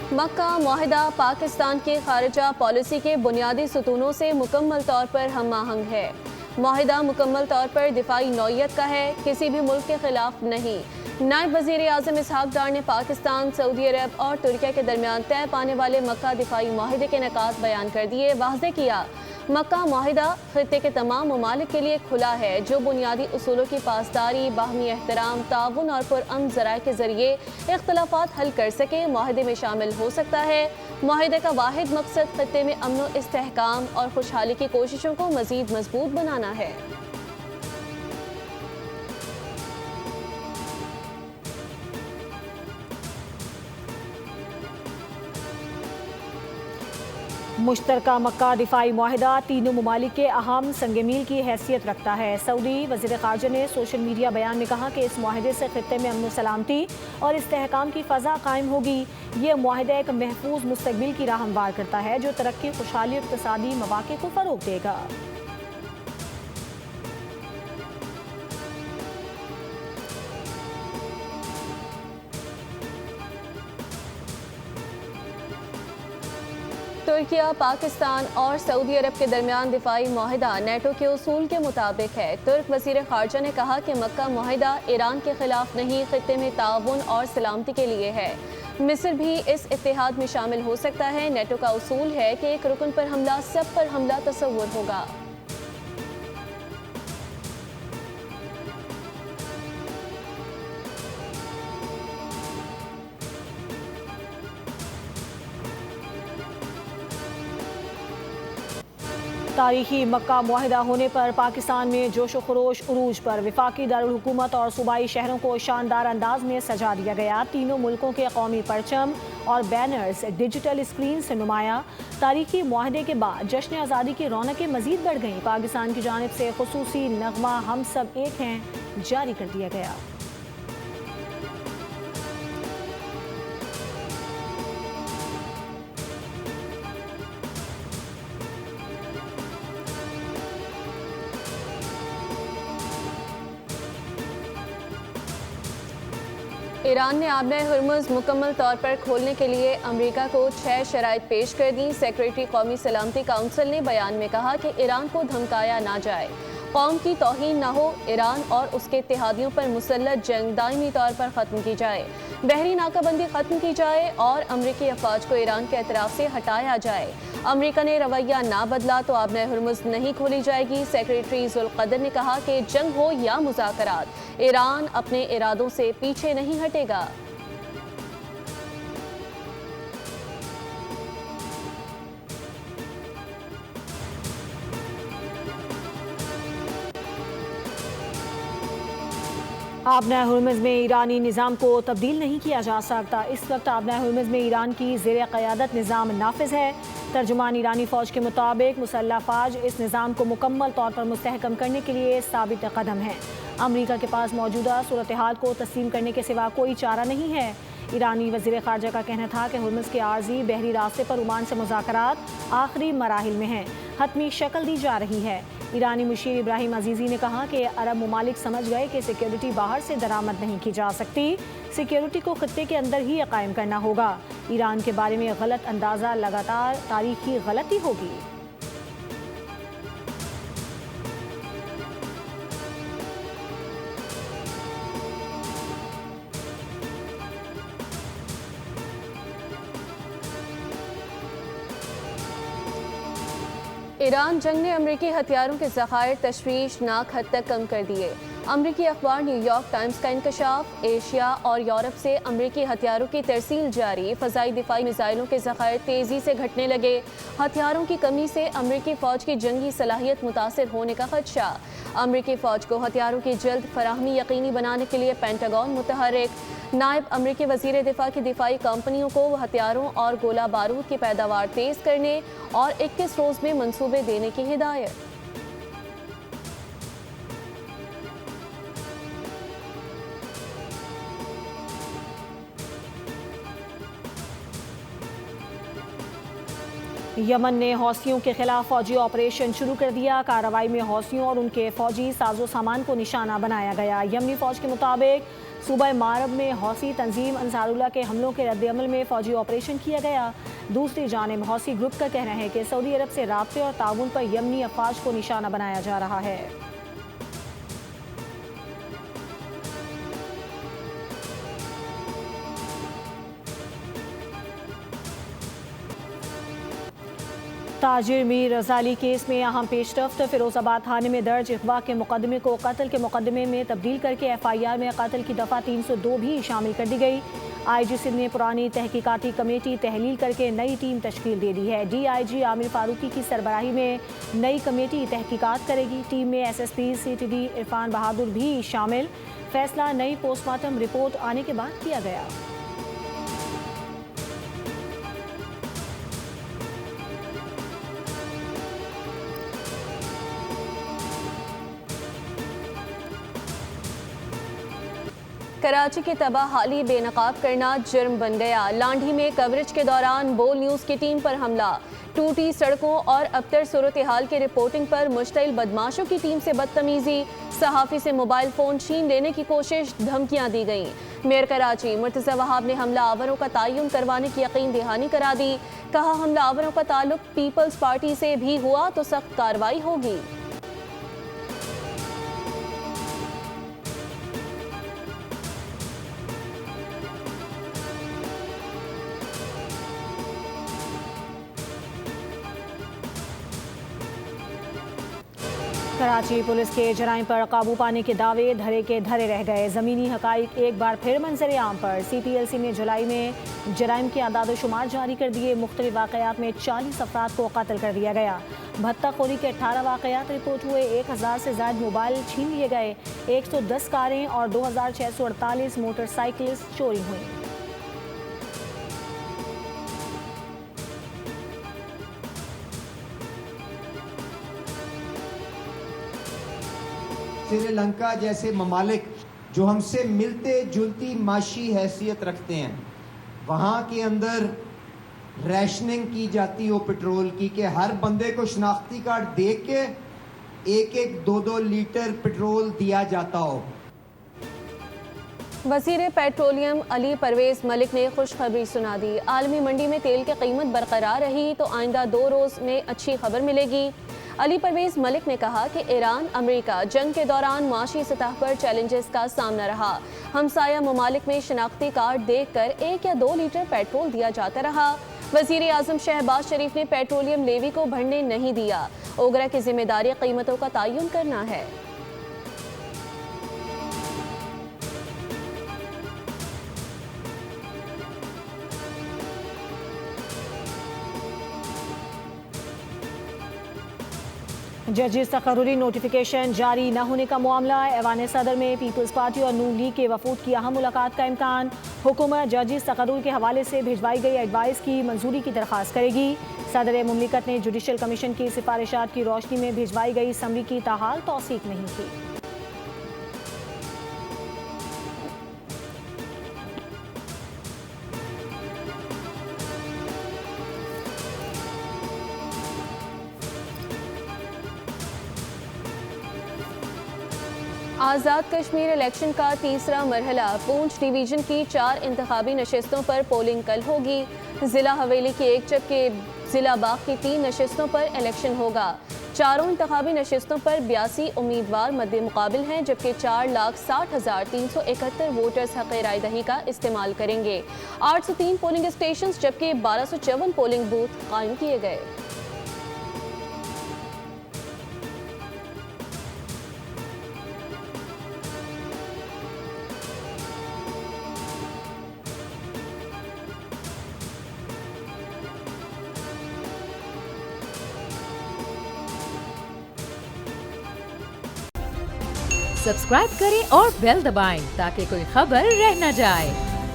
मक्का मुआहिदा पाकिस्तान की खारिजा पॉलिसी के बुनियादी सुतूनों से मुकम्मल तौर पर हम आहंग है। मुआहिदा मुकम्मल तौर पर दिफाई नौइयत का है, किसी भी मुल्क के खिलाफ नहीं। नायब वज़ीर आज़म इसहाक डार ने पाकिस्तान, सऊदी अरब और तुर्किया के दरमियान तय पाने वाले मक्का दिफाई मुआहिदे के निकात बयान कर दिए। वाज़ेह किया, मक्का मुआहिदा खित्ते के तमाम ममालिक के लिए खुला है, जो बुनियादी उसूलों की पासदारी, बाहमी एहतराम, ताउन और पुरअमन ज़राए के ज़रिए इख्तलाफात हल कर सके मुआहिदे में शामिल हो सकता है। मुआहिदे का वाहिद मकसद खित्ते में अमन व इस्तेहकाम और खुशहाली की कोशिशों को मज़ीद मजबूत बनाना है। मुश्तरका मक्का दिफाई मुआहिदा तीनों ममालिक के अहम संगमील की हैसियत रखता है। सऊदी वज़ीर ख़ारजा ने सोशल मीडिया बयान में कहा कि इस मुआहिदे से खित्ते में अमन सलामती और इस्तेहकाम की फ़ज़ा कायम होगी। ये मुआहिदा एक महफूज मुस्तक़बिल की राह हमवार करता है, जो तरक्की, खुशहाली और इक़्तिसादी मौक़े को फ़रोग़ देगा। तुर्किया, पाकिस्तान और सऊदी अरब के दरमियान दिफाई मुआहिदा नेटो के उसूल के मुताबिक है। तुर्क वज़ीर ख़ारजा ने कहा कि मक्का मुआहिदा ईरान के खिलाफ नहीं, खित्ते में ताउन और सलामती के लिए है। मिस्र भी इस इत्तेहाद में शामिल हो सकता है। नेटो का उसूल है कि एक रुकन पर हमला सब पर हमला तस्वुर होगा। तारीखी मक्का मुआहिदा होने पर पाकिस्तान में जोश व खरोश उरूज पर। वफाकी दारुल हुकूमत और सूबाई शहरों को शानदार अंदाज में सजा दिया गया। तीनों मुल्कों के कौमी परचम और बैनर्स डिजिटल स्क्रीन से नुमाया। तारीखी मुआहिदे के बाद जश्न आज़ादी की रौनकें मजीद बढ़ गईं। पाकिस्तान की जानिब से खुसूसी नगमा हम सब एक हैं जारी कर दिया गया। ईरान ने आबना हुर्मुज़ मुकम्मल तौर पर खोलने के लिए अमेरिका को 6 शराइत पेश कर दी। सेक्रेटरी कौमी सलामती काउंसिल ने बयान में कहा कि ईरान को धमकाया ना जाए, कौम की तौहीन ना हो, ईरान और उसके इत्तेहादियों पर मुसल्लत जंग दायमी तौर पर ख़त्म की जाए, बहरी नाकाबंदी ख़त्म की जाए और अमरीकी अफवाज को ईरान के एतराफ़ से हटाया जाए। अमरीका ने रवैया ना बदला तो आबना हुर्मुज़ नहीं खोली जाएगी। सेक्रेटरी ज़ुल्क़दर ने कहा कि जंग हो या मुज़ाकरात, ईरान अपने इरादों से पीछे नहीं हटेगा। आबना हुर्मुज़ में ईरानी निज़ाम को तब्दील नहीं किया जा सकता। इस वक्त आबना हुर्मुज़ में ईरान की ज़ेर क़यादत निज़ाम नाफिज़ है। तर्जुमान ईरानी फ़ौज के मुताबिक मुसल्लह फ़ौज इस निज़ाम को मुकम्मल तौर पर मुस्तहकम करने के लिए साबित कदम है। अमरीका के पास मौजूदा सूरत हाल को तस्लीम करने के सिवा कोई चारा नहीं है। ईरानी वज़ीर ख़ारजा का कहना था कि हुर्मुज़ के आर्जी बहरी रास्ते पर ओमान से मुज़ाकरात आखिरी मराहिल में हैं, हतमी शक्ल दी जा रही है। ईरानी मुशीर इब्राहिम अजीज़ी ने कहा कि अरब ममालिक समझ गए कि सिक्योरिटी बाहर से दरामद नहीं की जा सकती, सिक्योरिटी को खित्ते के अंदर ही कायम करना होगा। ईरान के बारे में गलत अंदाज़ा लगातार तारीखी गलती होगी। ईरान जंग ने अमरीकी हथियारों के ज़खायर तशवीशनाक हद तक कम कर दिए। अमरीकी अखबार न्यूयॉर्क टाइम्स का इंकशाफ, एशिया और यूरोप से अमरीकी हथियारों की तरसील जारी। फ़ज़ाई दिफाई मिसाइलों के ज़खायर तेज़ी से घटने लगे। हथियारों की कमी से अमरीकी फ़ौज की जंगी सलाहियत मुतासिर होने का खदशा। अमरीकी फ़ौज को हथियारों की जल्द फराहमी यकीनी बनाने के लिए पेंटागन मुतहर्रिक। नायब अमरीकी वज़ीर दिफा की दिफाई कंपनियों को हथियारों और गोला बारूद की पैदावार तेज़ करने और 21 रोज़ में मंसूबे देने की हिदायत। यमन ने हौसियों के खिलाफ फौजी ऑपरेशन शुरू कर दिया। कार्रवाई में हौसियों और उनके फौजी साजो सामान को निशाना बनाया गया। यमनी फौज के मुताबिक सूबा मारब में हौसी तंजीम अंसारुल्लाह के हमलों के रद्दअमल में फौजी ऑपरेशन किया गया। दूसरी जानिब हौसी ग्रुप का कहना है कि सऊदी अरब से राब्ते और ताउन पर यमनी अफवाज को निशाना बनाया जा रहा है। ताजिर मीर रजाली केस में अहम पेशरफ्त। फिरोजाबाद थाने में दर्ज अगवा के मुकदमे को कत्ल के मुकदमे में तब्दील करके FIR में कत्ल की दफ़ा 302 भी शामिल कर दी गई। IG सिंध ने पुरानी तहकीकाती कमेटी तहलील करके नई टीम तश्कील दे दी है। DIG आमिर फारूकी की सरबराही में नई कमेटी तहकीकात करेगी। टीम में SSP CTD इरफान बहादुर भी शामिल। फैसला नई पोस्टमार्टम रिपोर्ट आने के बाद किया गया। कराची की तबाहाली बेनकाब करना जुर्म बन गया। लांढी में कवरेज के दौरान बोल न्यूज़ की टीम पर हमला। टूटी सड़कों और अबतर सूरत हाल की रिपोर्टिंग पर मुश्तइल बदमाशों की टीम से बदतमीजी। सहाफ़ी से मोबाइल फ़ोन छीन लेने की कोशिश, धमकियां दी गईं। मेयर कराची मुर्तज़ा वहाब ने हमला आवरों का तयन करवाने की यकीन दहानी करा दी। कहा, हमला आवरों का ताल्लुक पीपल्स पार्टी से भी हुआ तो सख्त कार्रवाई होगी। कराची पुलिस के जराइम पर काबू पाने के दावे धरे के धरे रह गए। ज़मीनी हकाइक एक बार फिर मंजर आम पर। CPLC ने जुलाई में जराइम के आदाद-ओ-शुमार जारी कर दिए। मुख्तलिफ वाक़यात में 40 अफराद को कत्ल कर दिया गया। भत्ताखोरी के 18 वाक़यात रिपोर्ट हुए। 1000 से ज़ायद मोबाइल छीन लिए गए। 110 कारें और 2648 मोटरसाइकिल चोरी हुई। श्रीलंका जैसे ममालिक जो हमसे मिलते जुलती माशी हैसियत रखते हैं, वहाँ के अंदर रैशनिंग की जाती हो पेट्रोल की, कि हर बंदे को शनाख्ती कार्ड देख के 1-1, 2-2 लीटर पेट्रोल दिया जाता हो। वज़ीर पेट्रोलियम अली परवेज मलिक ने खुशखबरी सुना दी। आलमी मंडी में तेल की कीमत बरकरार रही तो आइंदा 2 रोज़ में अच्छी खबर मिलेगी। अली परवेज मलिक ने कहा कि ईरान अमेरिका जंग के दौरान माशी सतह पर चैलेंजेस का सामना रहा। हमसाया ममालिक में शनाख्ती कार्ड देखकर 1 या 2 लीटर पेट्रोल दिया जाता रहा। वज़ीर आज़म शहबाज शरीफ ने पेट्रोलियम लेवी को बढ़ने नहीं दिया। ओगरा की जिम्मेदारी कीमतों का तयन करना है। जजिस तकर्रुरी नोटिफिकेशन जारी न होने का मामला। ऐवान सदर में पीपल्स पार्टी और नून लीग के वफूद की अहम मुलाकात का इम्कान। हुकूमत जजिस तकर्रुर के हवाले से भिजवाई गई एडवाइस की मंजूरी की दरख्वास्त करेगी। सदर मुमलिकत ने जुडिशल कमीशन की सिफारिशात की रोशनी में भिजवाई गई समरी की ताहाल तौसीक नहीं की। आज़ाद कश्मीर इलेक्शन का तीसरा मरहला। पूंछ डिवीजन की 4 इंतखाबी नशिस्तों पर पोलिंग कल होगी। ज़िला हवेली की 1 जबकि ज़िला बाग की 3 नशिस्तों पर इलेक्शन होगा। चारों इंतखाबी नशिस्तों पर 82 उम्मीदवार मद्दे मुकाबिल हैं, जबकि 4,60,371 वोटर्स हक़ राय दही का इस्तेमाल करेंगे। 803 पोलिंग स्टेशन जबकि 1254 पोलिंग बूथ कायम किए गए। सब्सक्राइब करें और बेल दबाएं ताकि कोई खबर रह न जाए।